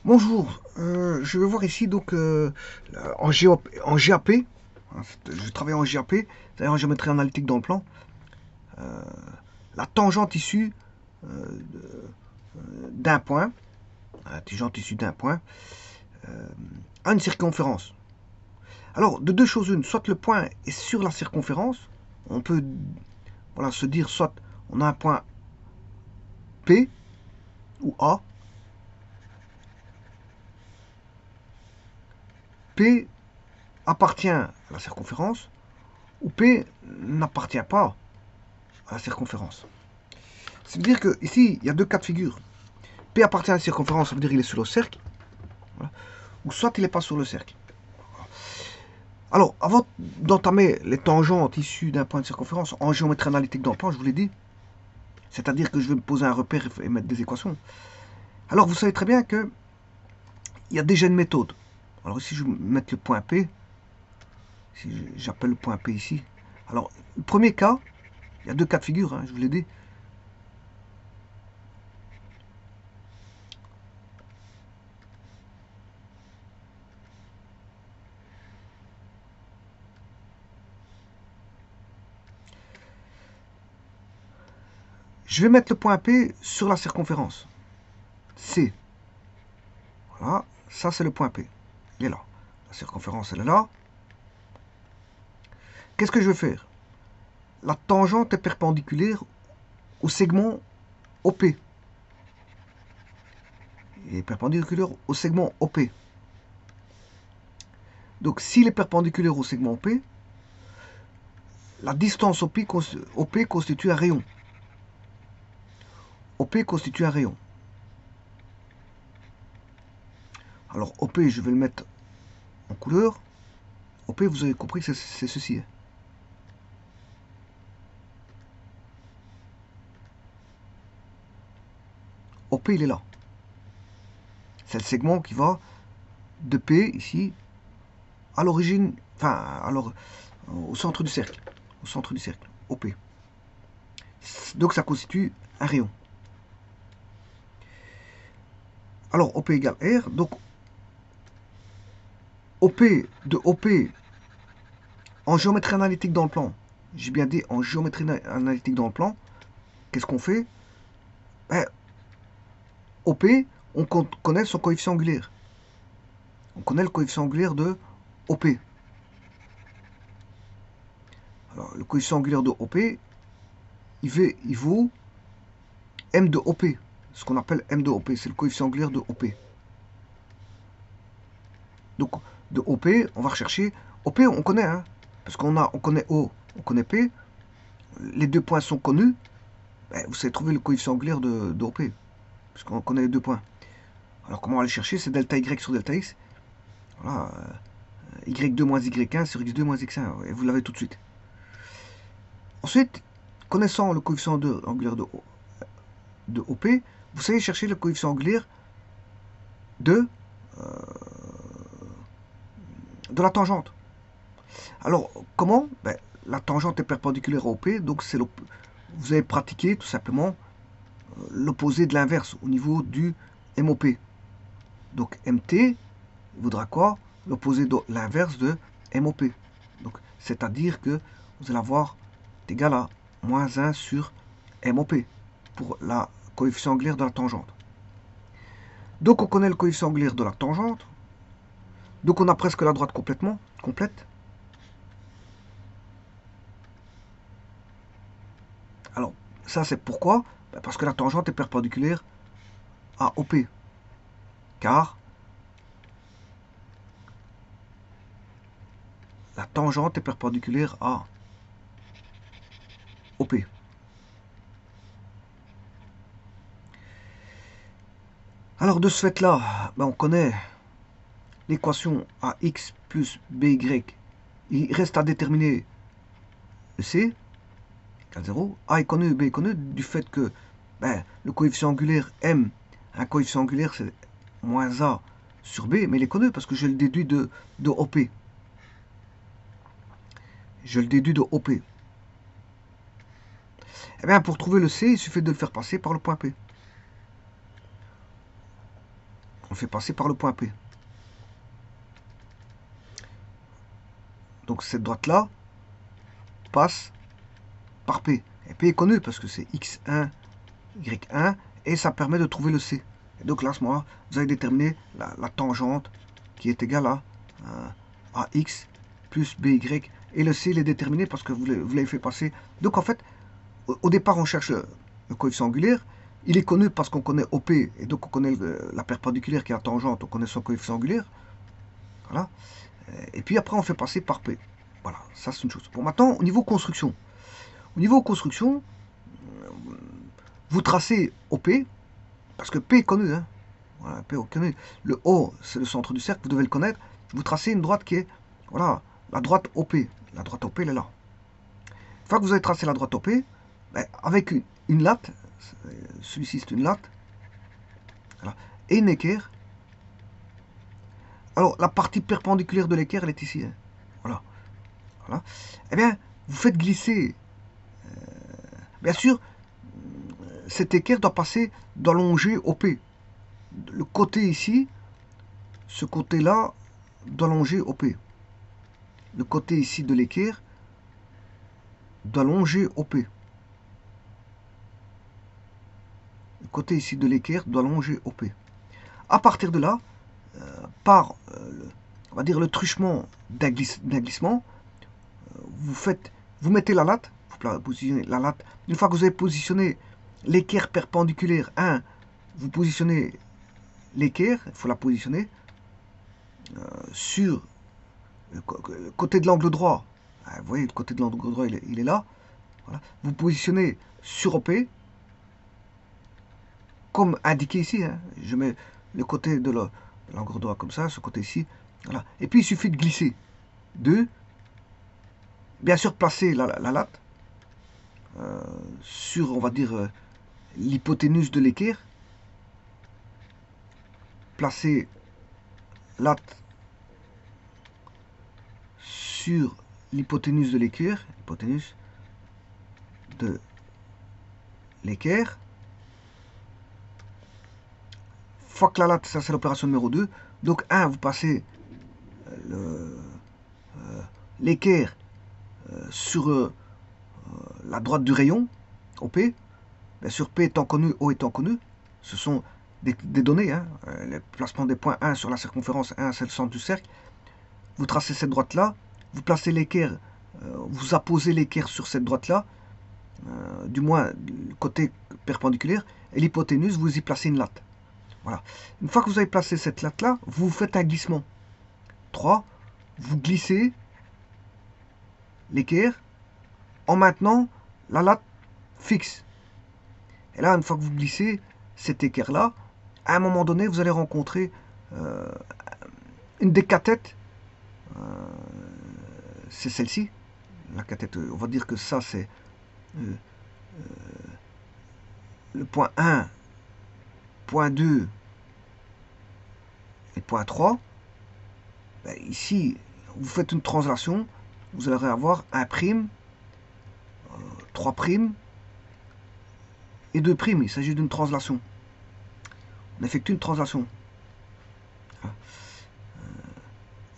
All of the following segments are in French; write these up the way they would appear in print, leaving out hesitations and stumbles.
Bonjour, je vais voir ici donc en GAP, hein, je travaille en GAP, c'est-à-dire en géométrie analytique dans le plan, la tangente issue d'un point, la tangente issue d'un point, à une circonférence. Alors, de deux choses une, soit le point est sur la circonférence, on peut voilà, se dire soit on a un point P ou A, P appartient à la circonférence, ou P n'appartient pas à la circonférence. Ça veut dire que ici, il y a deux cas de figure. P appartient à la circonférence, ça veut dire qu'il est sur le cercle, voilà, ou soit il n'est pas sur le cercle. Alors, avant d'entamer les tangentes issues d'un point de circonférence en géométrie analytique dans le plan, je vous l'ai dit, c'est-à-dire que je vais me poser un repère et mettre des équations. Alors, vous savez très bien qu'il y a déjà une méthode. Alors ici, je vais mettre le point P. Si j'appelle le point P ici. Alors, le premier cas, il y a deux cas de figure, hein, je vous l'ai dit. Je vais mettre le point P sur la circonférence. C. Voilà, ça c'est le point P. Il est là. La circonférence, elle est là. Qu'est-ce que je vais faire? La tangente est perpendiculaire au segment OP. Il est perpendiculaire au segment OP. Donc s'il est perpendiculaire au segment OP, la distance OP constitue un rayon. OP constitue un rayon. Alors OP, je vais le mettre en couleur. OP, vous avez compris que c'est ceci. OP, il est là. C'est le segment qui va de P, ici, à l'origine, enfin, alors, au centre du cercle. Au centre du cercle, OP. Donc ça constitue un rayon. Alors OP égale R, donc OP de OP en géométrie analytique dans le plan. J'ai bien dit en géométrie analytique dans le plan. Qu'est-ce qu'on fait? Ben, OP, on connaît son coefficient angulaire. On connaît le coefficient angulaire de OP. Alors, le coefficient angulaire de OP, il vaut M de OP. Ce qu'on appelle M de OP, c'est le coefficient angulaire de OP. Donc, de OP, on va rechercher. OP, on connaît, hein, parce on connaît O, on connaît P. Les deux points sont connus. Ben, vous savez trouver le coefficient angulaire de OP, parce qu'on connaît les deux points. Alors, comment on va le chercher? C'est delta Y sur delta X. Voilà, Y2 moins Y1 sur X2 moins X1. Et vous l'avez tout de suite. Ensuite, connaissant le coefficient angulaire de OP, vous savez chercher le coefficient angulaire de, de la tangente. Alors, comment? Ben, la tangente est perpendiculaire à OP, donc vous avez pratiqué tout simplement l'opposé de l'inverse au niveau du MOP. Donc MT voudra quoi? L'opposé de l'inverse de MOP. Donc, c'est-à-dire que vous allez avoir égal à moins 1 sur MOP pour la coefficient angulaire de la tangente. Donc on connaît le coefficient angulaire de la tangente. Donc on a presque la droite complète. Alors ça c'est pourquoi? Parce que la tangente est perpendiculaire à OP. Car la tangente est perpendiculaire à OP. Alors de ce fait-là, on connaît l'équation AX plus BY. Il reste à déterminer le C, égale 0. A est connu, B est connu, du fait que le coefficient angulaire M, un coefficient angulaire c'est moins A sur B, mais il est connu parce que je le déduis de OP. Je le déduis de OP. Eh bien, pour trouver le C, il suffit de le faire passer par le point P. on fait passer par le point P. Donc cette droite-là passe par P. Et P est connu parce que c'est X1, Y1, et ça permet de trouver le C. Et donc là, à ce moment-là, vous allez déterminer la tangente qui est égale à X plus BY. Et le C, il est déterminé parce que vous l'avez fait passer. Donc en fait, au départ, on cherche le coefficient angulaire. Il est connu parce qu'on connaît OP, et donc on connaît la perpendiculaire qui est la tangente, on connaît son coefficient angulaire. Voilà. Et puis après, on fait passer par P. Voilà, ça c'est une chose. Bon, maintenant, au niveau construction. Au niveau construction, vous tracez OP, parce que P est connu. Hein. Voilà, P est connu. Le O, c'est le centre du cercle, vous devez le connaître. Vous tracez une droite qui est, voilà, la droite OP. La droite OP, elle est là. Une fois que vous avez tracé la droite OP, ben, avec une latte, celui-ci c'est une latte, voilà, et une équerre. Alors, la partie perpendiculaire de l'équerre, elle est ici. Hein. Voilà. Voilà. Eh bien, vous faites glisser. Bien sûr, cette équerre doit longer OP. Le côté ici, ce côté-là, doit longer OP. Le côté ici de l'équerre doit longer OP. Le côté ici de l'équerre doit longer OP. À partir de là, par on va dire le truchement d'un glissement, vous mettez la latte, vous positionnez la latte. Une fois que vous avez positionné l'équerre perpendiculaire 1, vous positionnez l'équerre, il faut la positionner sur le côté de l'angle droit. Vous voyez, le côté de l'angle droit, il est là. Voilà. Vous positionnez sur OP, comme indiqué ici. Hein. Je mets le côté de l'angle droit comme ça, ce côté ici. Voilà. Et puis il suffit de glisser. Bien sûr, placer la latte sur, on va dire, l'hypoténuse de l'équerre. Placer latte sur l'hypoténuse de l'équerre. Hypoténuse de l'équerre. Fois que la latte, ça c'est l'opération numéro 2. Donc 1, vous passez l'équerre sur la droite du rayon, OP. Bien sûr, P étant connu, O étant connu. Ce sont des données. Hein. Le placement des points 1 sur la circonférence 1, c'est le centre du cercle. Vous tracez cette droite-là. Vous placez l'équerre, vous apposez l'équerre sur cette droite-là. Du moins, le côté perpendiculaire. Et l'hypoténuse, vous y placez une latte. Voilà. Une fois que vous avez placé cette latte-là, vous faites un glissement. 3. Vous glissez l'équerre en maintenant la latte fixe. Et là, une fois que vous glissez cette équerre-là, à un moment donné, vous allez rencontrer une des cathètes. C'est celle-ci. La cathète, on va dire que ça, c'est le point 1, point 2 et point 3. Ben, ici, vous faites une translation, vous allez avoir 1', 3' et 2'. Il s'agit d'une translation. On effectue une translation.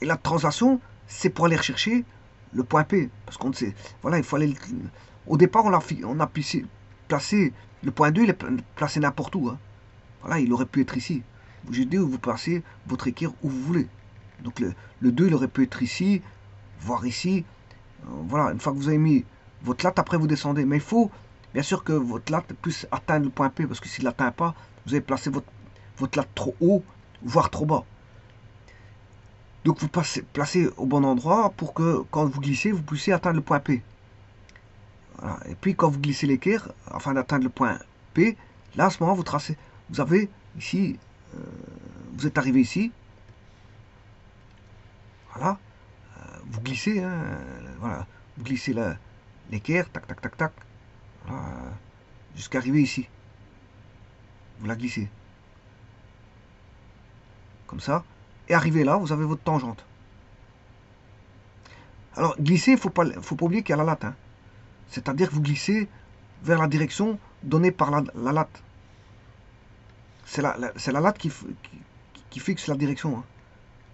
Et la translation, c'est pour aller rechercher le point P. Parce qu'on sait, voilà, il faut aller. Au départ, on a placé le point 2, il est placé n'importe où. Hein. Voilà, il aurait pu être ici. Vous dit où vous placez votre équerre où vous voulez. Donc le 2, il aurait pu être ici, voire ici. Voilà, une fois que vous avez mis votre latte, après vous descendez. Mais il faut bien sûr que votre latte puisse atteindre le point P, parce que s'il ne l'atteint pas, vous avez placé votre latte trop haut, voire trop bas. Donc vous placez au bon endroit pour que quand vous glissez, vous puissiez atteindre le point P. Voilà. Et puis quand vous glissez l'équerre, afin d'atteindre le point P, là à ce moment vous tracez. Vous avez ici, vous êtes arrivé ici. Voilà. Vous glissez, hein, voilà. Vous glissez l'équerre, tac, tac, tac, tac. Voilà, jusqu'à arriver ici. Vous la glissez. Comme ça. Et arrivé là, vous avez votre tangente. Alors, glisser, il ne faut pas oublier qu'il y a la latte. Hein. C'est-à-dire que vous glissez vers la direction donnée par la latte. C'est la latte qui qui fixe la direction. Hein.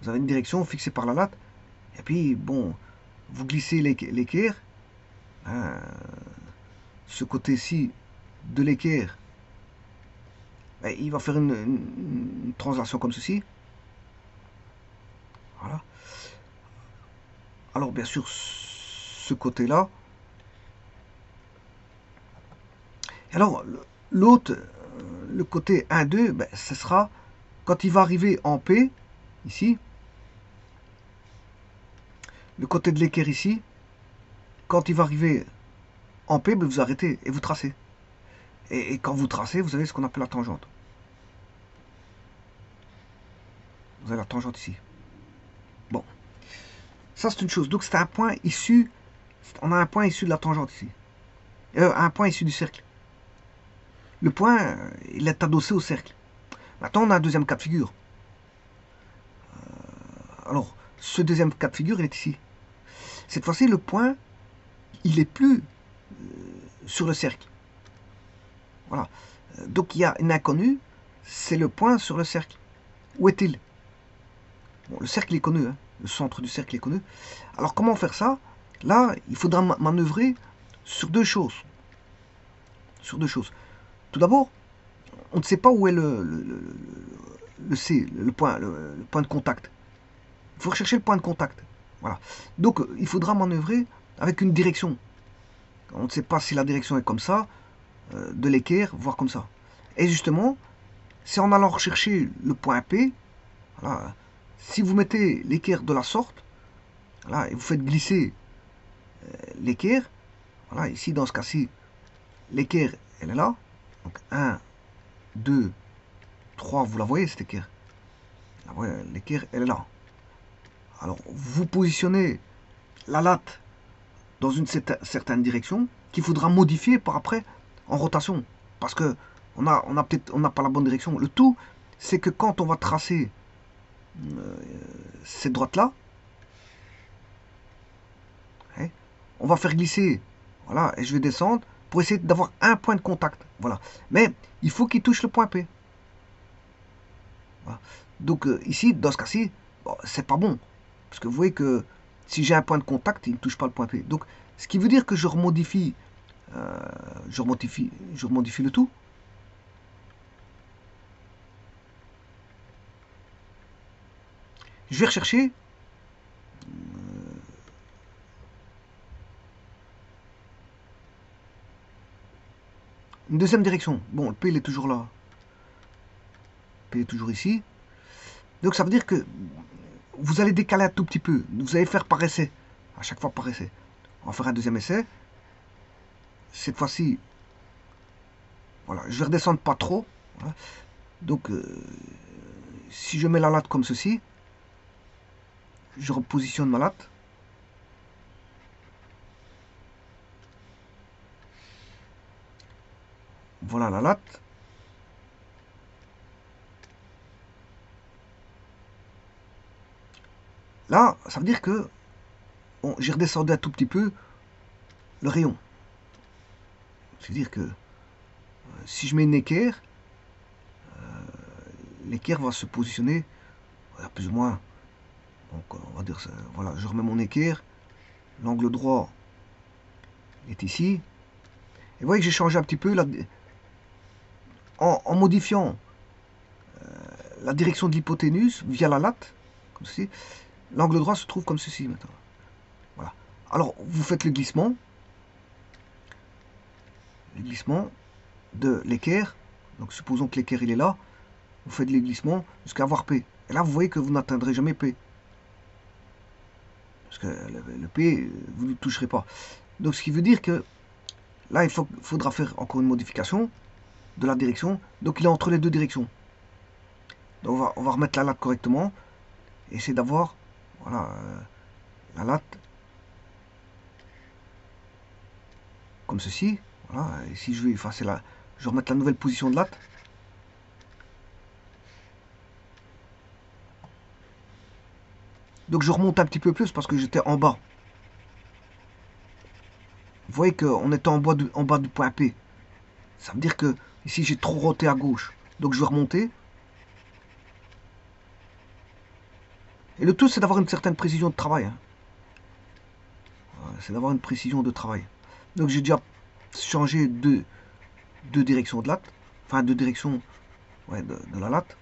Vous avez une direction fixée par la latte. Et puis, bon, vous glissez l'équerre. Hein, ce côté-ci de l'équerre, ben, il va faire une translation comme ceci. Voilà. Alors, bien sûr, ce côté-là. Alors, l'autre, le côté 1-2, ben, ce sera quand il va arriver en P, ici, le côté de l'équerre ici, quand il va arriver en P, ben, vous arrêtez et vous tracez. Et quand vous tracez, vous avez ce qu'on appelle la tangente. Vous avez la tangente ici. Bon. Ça, c'est une chose. Donc, c'est un point issu. On a un point issu de la tangente ici. Un point issu du cercle. Le point, il est adossé au cercle. Maintenant, on a un deuxième cas de figure. Alors, ce deuxième cas de figure, il est ici. Cette fois-ci, le point, il n'est plus sur le cercle. Voilà. Donc, il y a une inconnue, c'est le point sur le cercle. Où est-il? Bon, le cercle est connu, hein. Le centre du cercle est connu. Alors, comment faire ça? Là, il faudra manœuvrer sur deux choses. Sur deux choses. Tout d'abord, on ne sait pas où est le C, le point de contact. Il faut rechercher le point de contact. Voilà. Donc, il faudra manœuvrer avec une direction. On ne sait pas si la direction est comme ça, de l'équerre, voire comme ça. Et justement, c'est en allant rechercher le point P, voilà, si vous mettez l'équerre de la sorte, voilà, et vous faites glisser l'équerre, voilà, ici dans ce cas-ci, l'équerre, elle est là. Donc 1, 2, 3, vous la voyez cette équerre. L'équerre, elle est là. Alors, vous positionnez la latte dans une certaine direction qu'il faudra modifier par après en rotation. Parce que on n'a pas la bonne direction. Le tout, c'est que quand on va tracer cette droite-là, hein, on va faire glisser, voilà, et je vais descendre pour essayer d'avoir un point de contact. Voilà. Mais il faut qu'il touche le point P. Voilà. Donc ici, dans ce cas-ci, bon, c'est pas bon. Parce que vous voyez que si j'ai un point de contact, il ne touche pas le point P. Donc, ce qui veut dire que je remodifie le tout. Je vais rechercher une deuxième direction. Bon, le P, il est toujours là. Le P est toujours ici. Donc, ça veut dire que vous allez décaler un tout petit peu. Vous allez faire par essai. À chaque fois par essai. On va faire un deuxième essai. Cette fois-ci, voilà, je vais redescendre pas trop. Voilà. Donc, si je mets la latte comme ceci, je repositionne ma latte. Voilà la latte. Là, ça veut dire que j'ai redescendu un tout petit peu le rayon. C'est-à-dire que si je mets une équerre, l'équerre va se positionner plus ou moins. Donc on va dire ça. Voilà, je remets mon équerre. L'angle droit est ici. Et vous voyez que j'ai changé un petit peu en modifiant la direction de l'hypoténuse via la latte, comme ceci. L'angle droit se trouve comme ceci maintenant. Voilà. Alors vous faites le glissement de l'équerre. Donc supposons que l'équerre il est là. Vous faites les glissements jusqu'à avoir P. Et là vous voyez que vous n'atteindrez jamais P. Parce que le P, vous ne toucherez pas. Donc ce qui veut dire que là, il faudra faire encore une modification de la direction. Donc il est entre les deux directions. Donc on va remettre la latte correctement. Et essayer d'avoir, voilà, la latte comme ceci. Voilà. Et si je vais effacer je vais remettre la nouvelle position de latte. Donc je remonte un petit peu plus parce que j'étais en bas. Vous voyez qu'on était en bas du point P. Ça veut dire que ici j'ai trop roté à gauche. Donc je vais remonter. Et le tout, c'est d'avoir une certaine précision de travail. Hein. C'est d'avoir une précision de travail. Donc j'ai déjà changé deux directions de latte. Enfin, deux directions ouais, de la latte.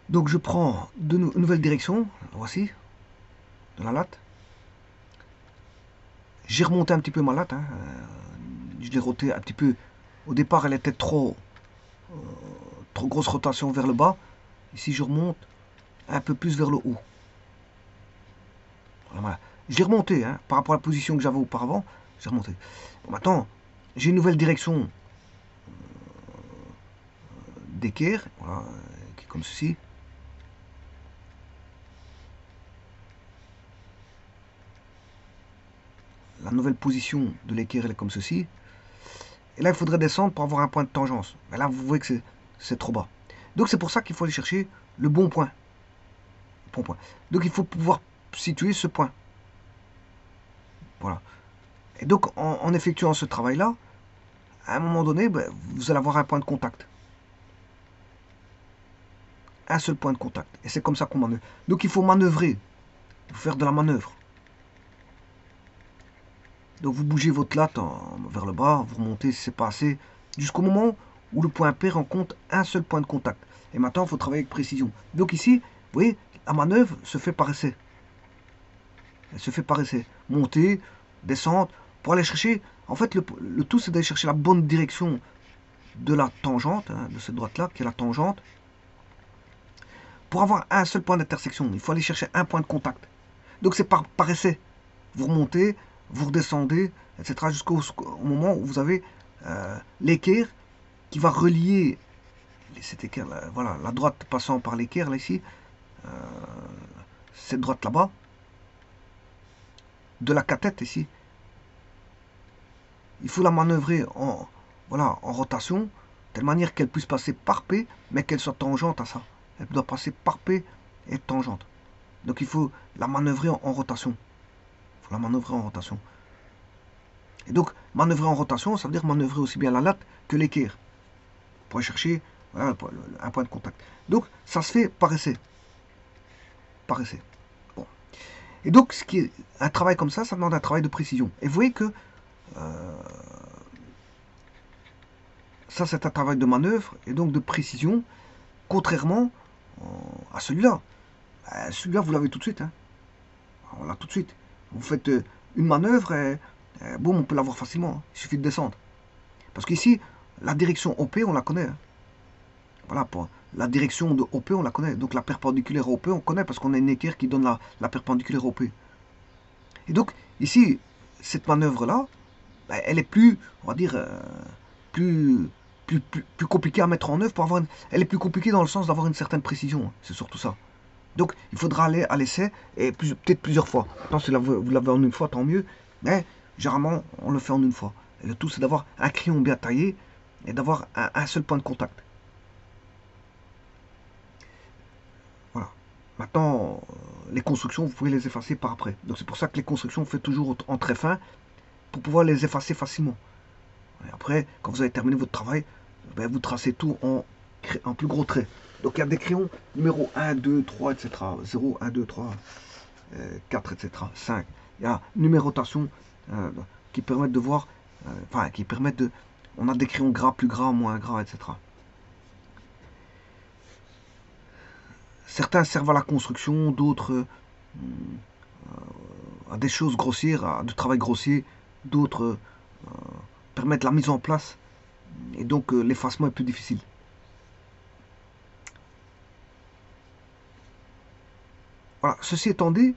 Donc je prends une nouvelle direction. Voici. De la latte. J'ai remonté un petit peu ma latte. Hein. Je l'ai roté un petit peu. Au départ, elle était trop grosse rotation vers le bas. Ici, je remonte un peu plus vers le haut. Voilà. Je l'ai remonté hein, par rapport à la position que j'avais auparavant. J'ai remonté. Bon, maintenant, j'ai une nouvelle direction d'équerre, voilà, qui est comme ceci. La nouvelle position de l'équerre, elle est comme ceci. Et là, il faudrait descendre pour avoir un point de tangence. Mais là, vous voyez que c'est trop bas. Donc, c'est pour ça qu'il faut aller chercher le bon point. Bon point. Donc, il faut pouvoir situer ce point. Voilà. Et donc, en effectuant ce travail-là, à un moment donné, ben, vous allez avoir un point de contact. Un seul point de contact. Et c'est comme ça qu'on manœuvre. Donc, il faut manœuvrer. Il faut faire de la manœuvre. Donc, vous bougez votre latte vers le bas, vous remontez si c'est pas assez, jusqu'au moment où le point P rencontre un seul point de contact. Et maintenant, il faut travailler avec précision. Donc ici, vous voyez, la manœuvre se fait par essai. Elle se fait par essai. Monter, descendre, pour aller chercher. En fait, le tout, c'est d'aller chercher la bonne direction de la tangente, hein, de cette droite-là, qui est la tangente. Pour avoir un seul point d'intersection, il faut aller chercher un point de contact. Donc c'est par essai. Vous remontez, vous redescendez, etc. jusqu'au moment où vous avez l'équerre qui va relier cette équerre, voilà, la droite passant par l'équerre, là ici, cette droite là-bas, de la catette ici. Il faut la manœuvrer voilà, en rotation, de telle manière qu'elle puisse passer par P, mais qu'elle soit tangente à ça. Elle doit passer par P et tangente. Donc il faut la manœuvrer en rotation. Il faut la manœuvrer en rotation. Et donc, manœuvrer en rotation, ça veut dire manœuvrer aussi bien la latte que l'équerre. Pour aller chercher voilà, un point de contact. Donc, ça se fait par essai. Par essai. Bon. Et donc, ce qui est un travail comme ça demande un travail de précision. Et vous voyez que ça, c'est un travail de manœuvre et donc de précision, contrairement à celui-là. Celui-là, vous l'avez tout de suite. Hein. On l'a tout de suite. Vous faites une manœuvre et boum, on peut l'avoir facilement. Hein. Il suffit de descendre. Parce qu'ici, la direction OP, on la connaît. Hein. Voilà, pour la direction de OP, on la connaît. Donc la perpendiculaire OP, on connaît parce qu'on a une équerre qui donne la perpendiculaire OP. Et donc, ici, cette manœuvre-là, elle est plus, on va dire, plus compliquée à mettre en œuvre. Elle est plus compliquée dans le sens d'avoir une certaine précision. Hein. C'est surtout ça. Donc, il faudra aller à l'essai et peut-être plusieurs fois. Maintenant, si vous l'avez en une fois, tant mieux. Mais généralement, on le fait en une fois. Et le tout, c'est d'avoir un crayon bien taillé et d'avoir un seul point de contact. Voilà. Maintenant, les constructions, vous pouvez les effacer par après. Donc, c'est pour ça que les constructions, on fait toujours en très fin pour pouvoir les effacer facilement. Et après, quand vous avez terminé votre travail, ben, vous tracez tout en plus gros traits. Donc, il y a des crayons numéro 1, 2, 3, etc. 0, 1, 2, 3, 4, etc. 5. Il y a numérotation qui permettent de voir, enfin, qui permettent de... On a des crayons gras, plus gras, moins gras, etc. Certains servent à la construction, d'autres à des choses grossières, à du travail grossier, d'autres permettent la mise en place, et donc l'effacement est plus difficile. Voilà, ceci étant dit,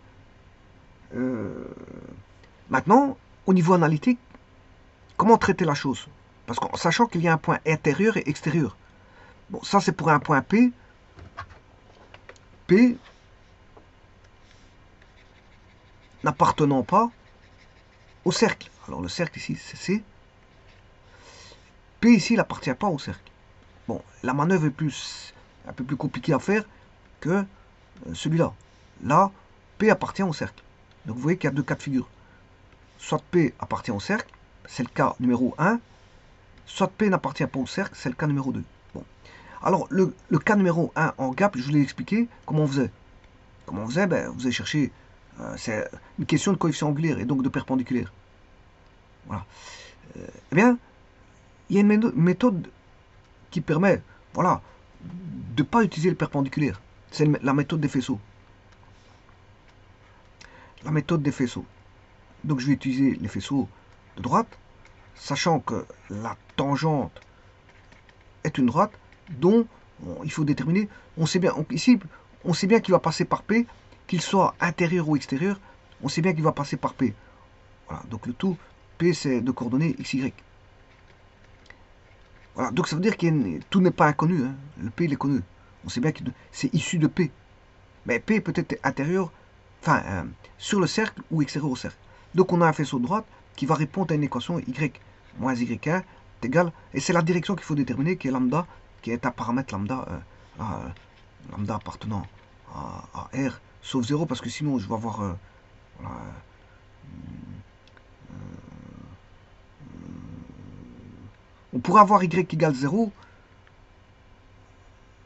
maintenant, au niveau analytique, comment traiter la chose? Parce qu'en sachant qu'il y a un point intérieur et extérieur. Bon, ça c'est pour un point P. P n'appartenant pas au cercle. Alors le cercle ici, c'est C. P ici, il n'appartient pas au cercle. Bon, la manœuvre est un peu plus compliquée à faire que celui-là. Là, P appartient au cercle. Donc vous voyez qu'il y a deux cas de figure. Soit P appartient au cercle, c'est le cas numéro 1, soit P n'appartient pas au cercle, c'est le cas numéro 2. Bon. Alors, le cas numéro 1 en gap, je vous l'ai expliqué, comment on faisait. Comment on faisait? Ben, vous allez chercher, c'est une question de coefficient angulaire et donc de perpendiculaire. Voilà. Eh bien, il y a une méthode qui permet, voilà, de ne pas utiliser le perpendiculaire. C'est la méthode des faisceaux. La méthode des faisceaux. Donc je vais utiliser les faisceaux de droite, sachant que la tangente est une droite dont il faut déterminer, on sait bien, ici, on sait bien qu'il va passer par P, qu'il soit intérieur ou extérieur, on sait bien qu'il va passer par P. Voilà, donc le tout, P c'est de coordonnées x, y. Voilà, donc ça veut dire que tout n'est pas inconnu, hein. Le P il est connu. On sait bien que c'est issu de P. Mais P peut être intérieur, enfin, sur le cercle ou extérieur au cercle. Donc on a un faisceau de droite qui va répondre à une équation y moins y1 est égal, et c'est la direction qu'il faut déterminer, qui est lambda, qui est un paramètre lambda, lambda appartenant à R, sauf 0, parce que sinon je vais avoir, voilà, on pourrait avoir y égale 0,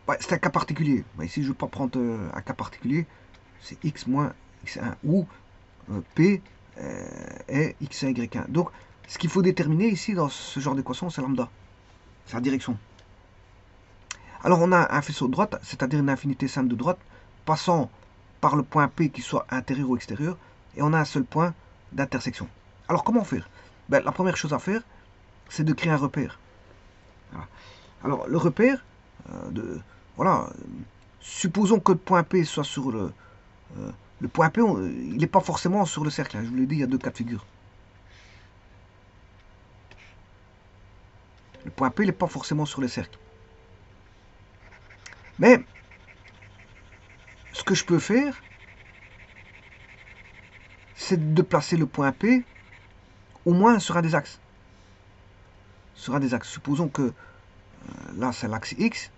ouais, c'est un cas particulier. Mais ici je ne vais pas prendre un cas particulier, c'est x moins x1, ou P est x1, y1. Donc, ce qu'il faut déterminer ici dans ce genre d'équation, c'est lambda. C'est la direction. Alors, on a un faisceau de droite, c'est-à-dire une infinité simple de droite, passant par le point P qui soit intérieur ou extérieur, et on a un seul point d'intersection. Alors, comment faire? Ben, la première chose à faire, c'est de créer un repère. Voilà. Alors, le repère, voilà, supposons que le point P soit sur le point P, il n'est pas forcément sur le cercle. Je vous l'ai dit, il y a deux cas de figure. Le point P, il n'est pas forcément sur le cercle. Mais, ce que je peux faire, c'est de placer le point P au moins sur un des axes. Sur un des axes. Supposons que là, c'est l'axe X,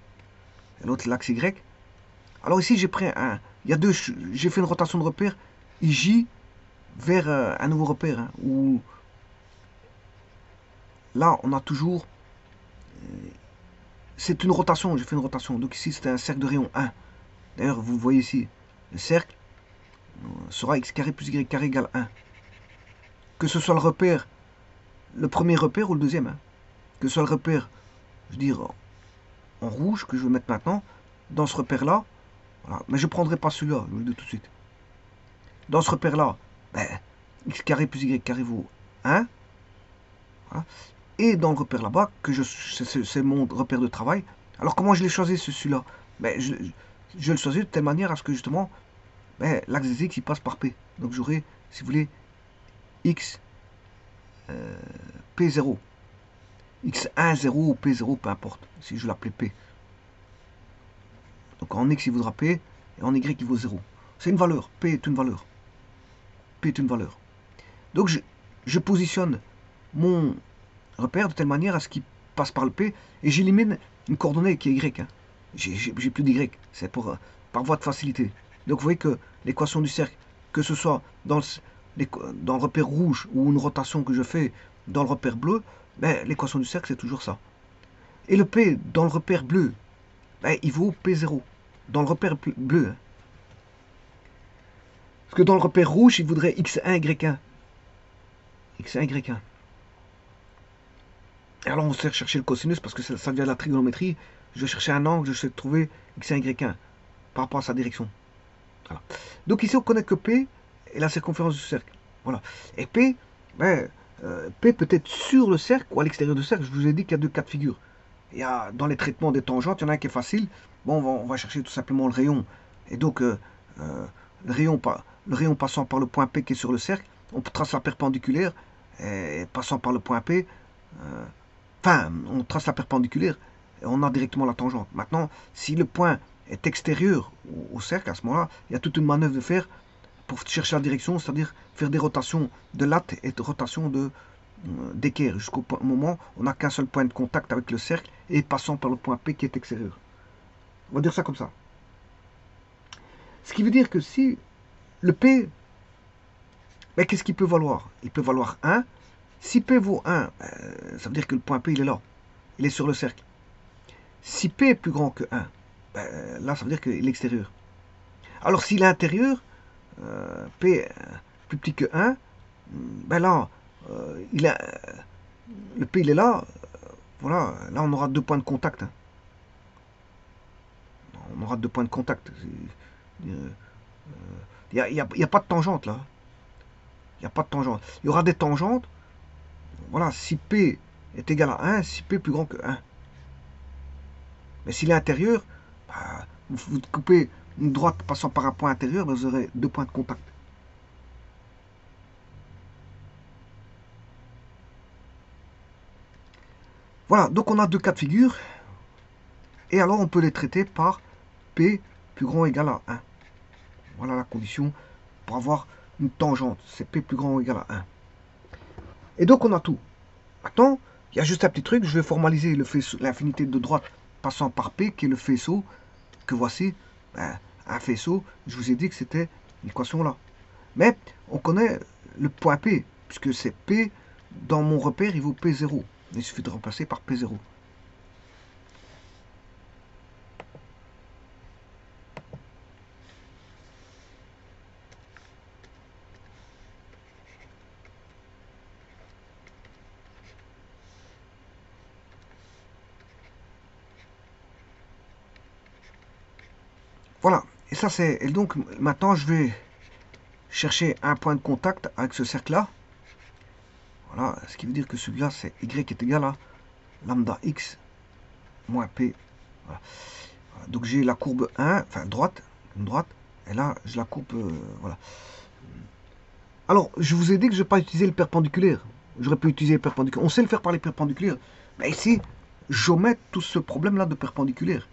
et l'autre, l'axe Y. Alors ici, j'ai pris il y a deux, j'ai fait une rotation de repère, IJ, vers un nouveau repère, hein, où là, on a toujours... c'est une rotation, j'ai fait une rotation. Donc ici, c'était un cercle de rayon 1. D'ailleurs, vous voyez ici, le cercle sera x carré plus y carré égale 1. Que ce soit le repère, le premier repère ou le deuxième. Hein. Que ce soit le repère, je veux dire, en rouge, que je vais mettre maintenant, dans ce repère-là, voilà. Mais je ne prendrai pas celui-là, je vous le dis tout de suite. Dans ce repère-là, ben, x carré plus y carré vaut 1. Voilà. Et dans le repère là-bas, que c'est mon repère de travail. Alors comment je l'ai choisi celui-là? Ben, je le choisis de telle manière à ce que justement, ben, l'axe des x il passe par P. Donc j'aurai, si vous voulez, x P0. x1, 0 ou P0, peu importe, si je l'appelais P. Donc en x il vaudra P, et en y il vaut 0. C'est une valeur, P est une valeur. P est une valeur. Donc je positionne mon repère de telle manière à ce qu'il passe par le P, et j'élimine une coordonnée qui est Y. Hein. J'ai plus d'Y, c'est par voie de facilité. Donc vous voyez que l'équation du cercle, que ce soit dans le repère rouge ou une rotation que je fais dans le repère bleu, ben, l'équation du cercle c'est toujours ça. Et le P dans le repère bleu, ben, il vaut P0. Dans le repère bleu. Hein. Parce que dans le repère rouge, il voudrait x1, y1. x1, y1. Et alors on sait chercher le cosinus parce que ça devient la trigonométrie. Je vais chercher un angle, je sais trouver x1, y1 par rapport à sa direction. Voilà. Donc ici on connaît que P est la circonférence du cercle. Voilà. Et P, ben, P peut être sur le cercle ou à l'extérieur du cercle. Je vous ai dit qu'il y a deux cas de figure. Il y a, dans les traitements des tangentes, il y en a un qui est facile. Bon, on va chercher tout simplement le rayon. Et donc, le rayon passant par le point P qui est sur le cercle, on trace la perpendiculaire, et passant par le point P, enfin, on trace la perpendiculaire, et on a directement la tangente. Maintenant, si le point est extérieur au cercle, à ce moment-là, il y a toute une manœuvre de faire pour chercher la direction, c'est-à-dire faire des rotations de latte et de rotations d'équerre, jusqu'au moment où on n'a qu'un seul point de contact avec le cercle, et passant par le point P qui est extérieur. On va dire ça comme ça. Ce qui veut dire que si le P Mais qu'est-ce qu'il peut valoir? Il peut valoir 1. Si P vaut 1, ça veut dire que le point P, il est là. Il est sur le cercle. Si P est plus grand que 1, là, ça veut dire qu'il est extérieur. Alors, s'il est intérieur, P est plus petit que 1, là, le P, il est là. Voilà, là, on aura 2 points de contact. Hein. On aura 2 points de contact. Il n'y a pas de tangente, là. Il n'y a pas de tangente. Il y aura des tangentes. Voilà, si P est égal à 1, si P est plus grand que 1. Mais s'il est intérieur, vous coupez une droite passant par un point intérieur, vous aurez 2 points de contact. Voilà, donc on a 2 cas de figure. Et alors on peut les traiter par P plus grand ou égal à 1. Voilà la condition pour avoir une tangente. C'est P plus grand ou égal à 1. Et donc on a tout. Maintenant, il y a juste un petit truc. Je vais formaliser l'infinité de droite passant par P, qui est le faisceau que voici. Un faisceau, je vous ai dit que c'était une équation là. Mais on connaît le point P, puisque c'est P, dans mon repère, il vaut P0. Il suffit de remplacer par P0. Voilà, et ça c'est... Et donc maintenant je vais chercher un point de contact avec ce cercle-là. Voilà, ce qui veut dire que celui-là c'est Y est égal à lambda X moins P. Voilà. Donc j'ai la courbe 1, enfin droite, une droite, et là j'ai la courbe, voilà. Alors, je vous ai dit que je ne vais pas utiliser le perpendiculaire. J'aurais pu utiliser le perpendiculaire. On sait le faire par les perpendiculaires. Mais ici, j'omets tout ce problème-là de perpendiculaire.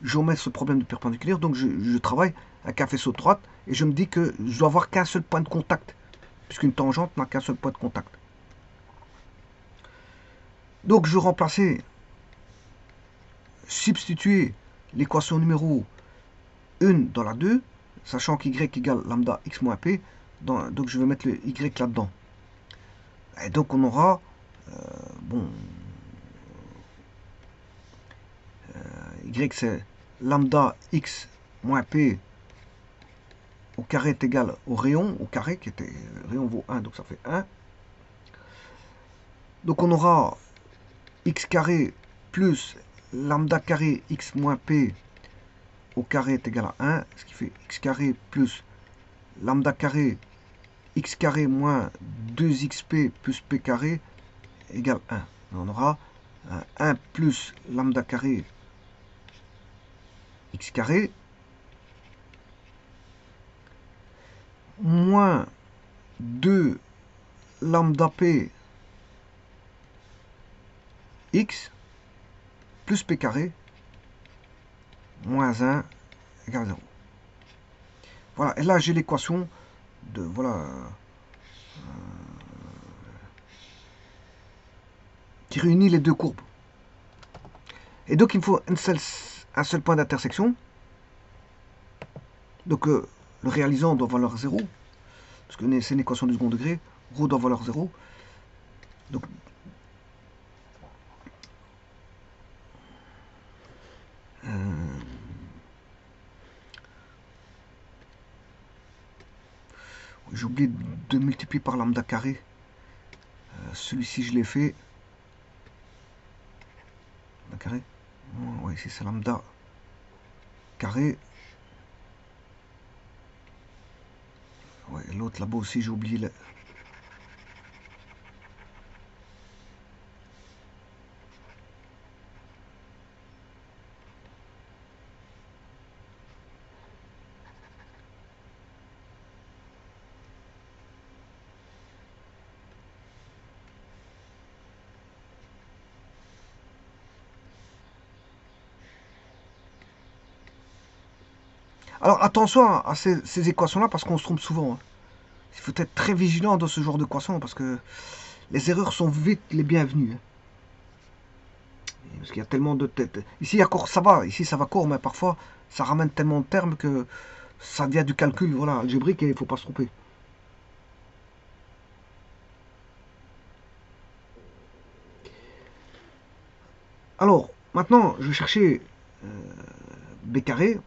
J'omets ce problème de perpendiculaire, donc je travaille avec un faisceau de droite, et je me dis que je dois avoir qu'un seul point de contact, puisqu'une tangente n'a qu'un seul point de contact. Donc je vais remplacer, substituer l'équation numéro 1 dans la 2, sachant qu'y égale lambda x moins p, donc je vais mettre le y là-dedans. Et donc on aura, y c'est lambda x moins p au carré est égal au rayon, qui était, rayon vaut 1, donc ça fait 1. Donc on aura x carré plus lambda carré x moins p au carré est égal à 1, ce qui fait x carré plus lambda carré x carré moins 2xp plus p carré égale 1. On aura 1 plus lambda carré x carré moins 2 lambda p x plus p carré moins 1 égale 0. Voilà, et là j'ai l'équation de, voilà, qui réunit les deux courbes. Et donc il me faut un seul point d'intersection. Donc le réalisant doit valoir 0, parce que c'est une équation du second degré, ρ doit valoir 0. Donc j'ai oublié de multiplier par lambda carré. Celui-ci je l'ai fait. Lambda carré. Oui, ici c'est lambda carré. Ouais, l'autre là-bas aussi j'ai oublié le... Alors attention à ces équations-là parce qu'on se trompe souvent. Hein. Il faut être très vigilant dans ce genre d'équations parce que les erreurs sont vite les bienvenues. Hein. Parce qu'il y a tellement de têtes. Ici, ça va, ici ça va court, mais parfois ça ramène tellement de termes que ça devient du calcul, voilà, algébrique et il ne faut pas se tromper. Maintenant, je vais chercher b carré.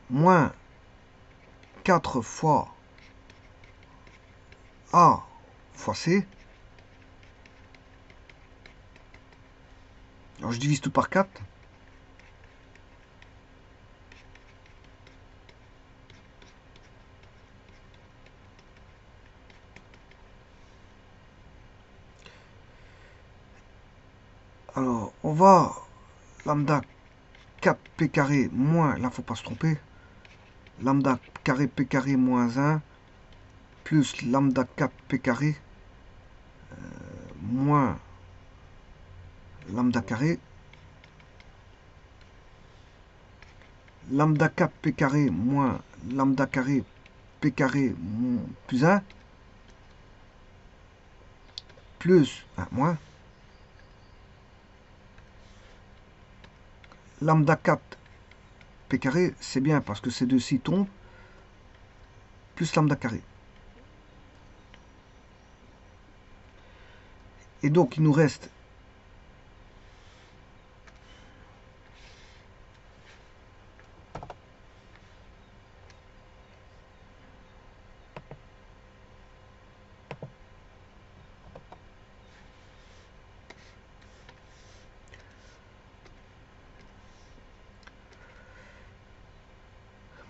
Moins 4 fois A fois C. Alors je divise tout par 4. Alors on va lambda 4p carré moins, là il ne faut pas se tromper, lambda carré p carré moins 1 plus lambda 4p carré moins lambda carré. Lambda 4p carré moins lambda carré p carré plus 1 plus moins lambda 4 p carré, c'est bien parce que ces deux-ci tombent, plus lambda carré. Et donc il nous reste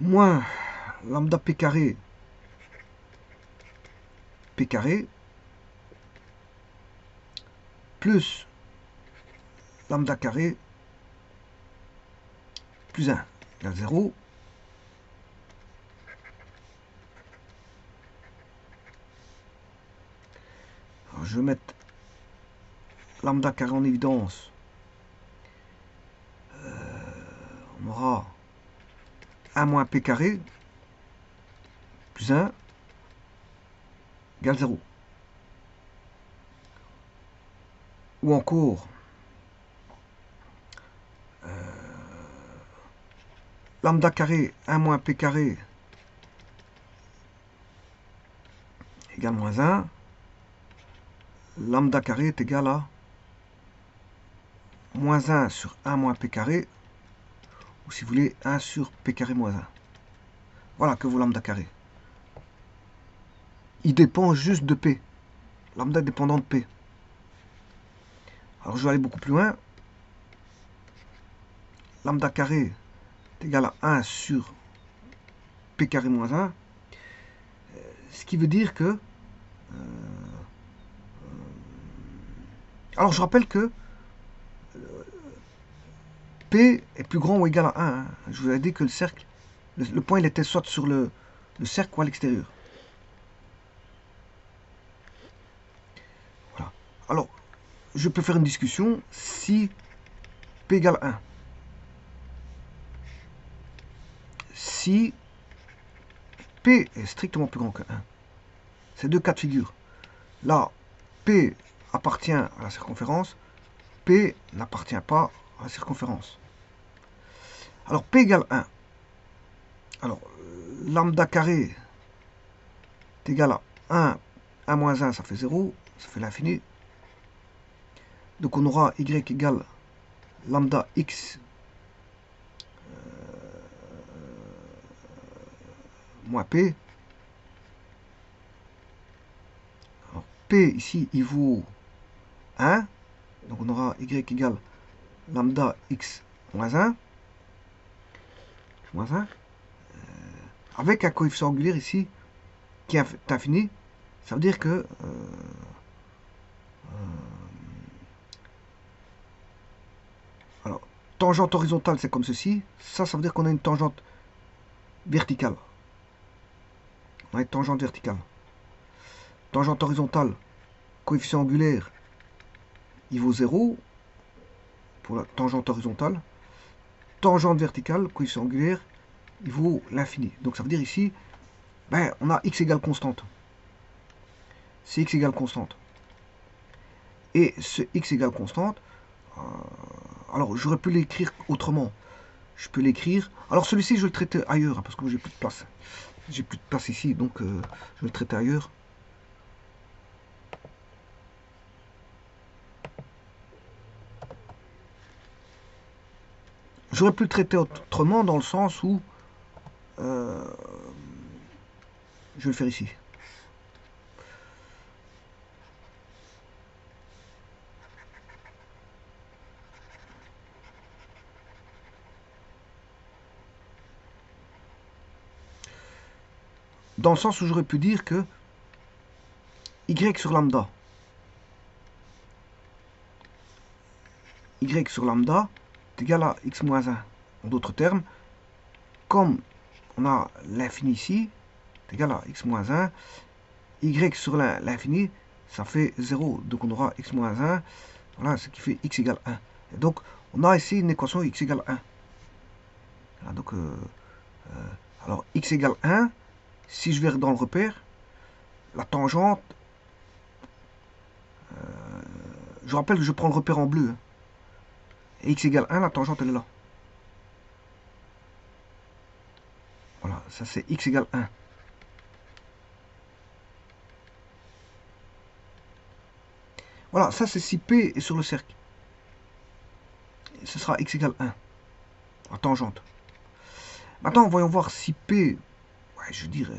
moins lambda p carré plus lambda carré plus 1 égale 0. Alors, je vais mettre lambda carré en évidence. On aura 1 moins p carré plus 1 égale 0. Ou encore lambda carré 1 moins p carré égale moins 1. Lambda carré est égal à moins 1 sur 1 moins p carré, ou si vous voulez 1 sur p carré moins 1. Voilà que vaut lambda carré. Il dépend juste de p. Lambda est dépendant de p. Alors je vais aller beaucoup plus loin. Lambda carré est égal à 1 sur p carré moins 1. Ce qui veut dire que... alors je rappelle que P est plus grand ou égal à 1. Hein. Je vous avais dit que le cercle, le point il était soit sur le cercle ou à l'extérieur. Voilà. Alors, je peux faire une discussion si P égale 1. Si P est strictement plus grand que 1. C'est deux cas de figure. Là, P appartient à la circonférence, P n'appartient pas à la circonférence. Alors, P égale 1. Alors, lambda carré est égal à 1, 1 moins 1, ça fait 0, ça fait l'infini. Donc, on aura y égale lambda x moins p. Alors, p ici, il vaut 1. Donc, on aura y égale lambda x moins 1. Moins 1. Avec un coefficient angulaire ici qui est infini. Ça veut dire que alors, tangente horizontale, c'est comme ceci. Ça veut dire qu'on a une tangente verticale. On a une tangente verticale. Tangente horizontale, coefficient angulaire, il vaut 0 pour la tangente horizontale. Tangente verticale, coefficient angulaire, il vaut l'infini. Donc ça veut dire ici, ben, on a x égale constante. C'est x égale constante. Et ce x égale constante, alors j'aurais pu l'écrire autrement. Je peux l'écrire. Alors celui-ci, je vais le traiter ailleurs, hein, parce que j'ai plus de place. J'ai plus de place ici, donc je vais le traiter ailleurs. J'aurais pu le traiter autrement dans le sens où je vais le faire ici. Dans le sens où j'aurais pu dire que y sur lambda, y sur lambda est égal à x moins 1. En d'autres termes, comme on a l'infini ici, est égal à x moins 1, y sur l'infini, ça fait 0. Donc on aura x moins 1, voilà, ce qui fait x égale 1. Et donc on a ici une équation x égale 1. Voilà, donc, alors x égale 1, si je vais dans le repère, la tangente, je rappelle que je prends le repère en bleu, hein, et x égale 1, la tangente elle est là. Voilà, ça c'est x égale 1. Voilà, ça c'est si P est sur le cercle. Et ce sera x égale 1, la tangente. Maintenant, voyons voir si P, ouais, je veux dire,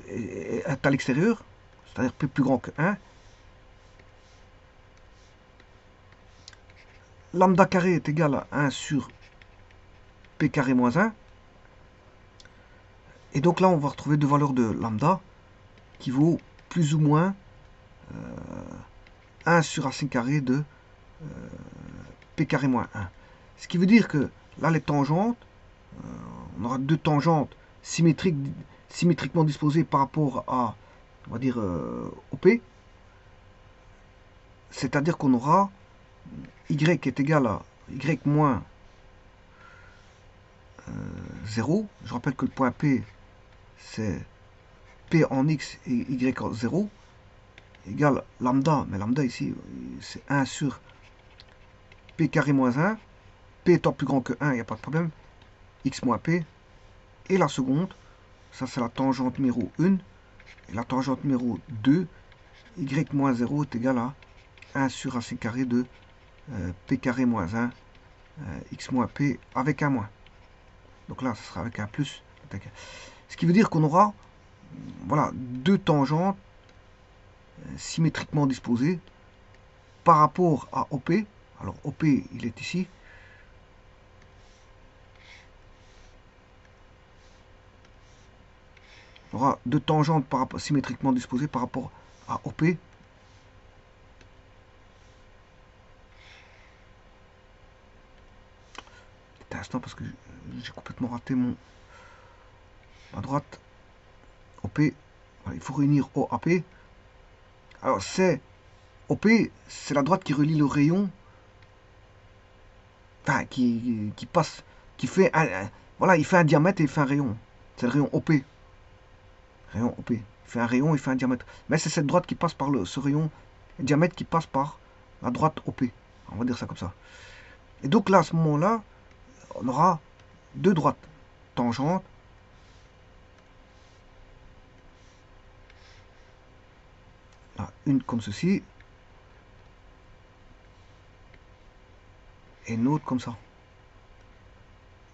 est à l'extérieur, c'est-à-dire P plus grand que 1. Lambda carré est égal à 1 sur P carré moins 1. Et donc là, on va retrouver deux valeurs de lambda qui vaut plus ou moins 1 sur racine carrée de P carré moins 1. Ce qui veut dire que là, les tangentes, on aura deux tangentes symétriquement disposées par rapport à, on va dire, au P. C'est-à-dire qu'on aura y est égal à y moins 0. Je rappelle que le point P, c'est P en x et y en 0, égale lambda, mais lambda ici, c'est 1 sur P carré moins 1. P étant plus grand que 1, il n'y a pas de problème. X moins P. Et la seconde, ça c'est la tangente numéro 1. Et la tangente numéro 2, y moins 0 est égal à 1 sur racine carrée de P carré moins 1, X moins P avec un moins. Donc là, ce sera avec un plus. Ce qui veut dire qu'on aura, voilà, deux tangentes symétriquement disposées par rapport à OP. Alors OP, il est ici. On aura deux tangentes symétriquement disposées par rapport à OP. Un instant parce que j'ai complètement raté mon à droite. OP, il faut réunir OAP. Alors c'est OP, c'est la droite qui relie le rayon, enfin qui passe, qui fait voilà, il fait un diamètre et il fait un rayon. C'est le rayon OP. Rayon OP. Il fait un rayon, il fait un diamètre. Mais c'est cette droite qui passe par ce rayon, le diamètre qui passe par la droite OP. On va dire ça comme ça. Et donc là, à ce moment-là, on aura deux droites tangentes. Là, une comme ceci. Et une autre comme ça.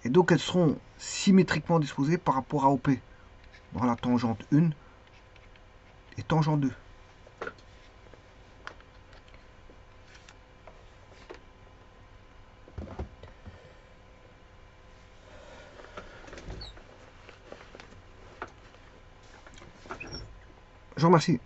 Et donc elles seront symétriquement disposées par rapport à OP. Voilà, tangente 1 et tangente 2. Je vous remercie.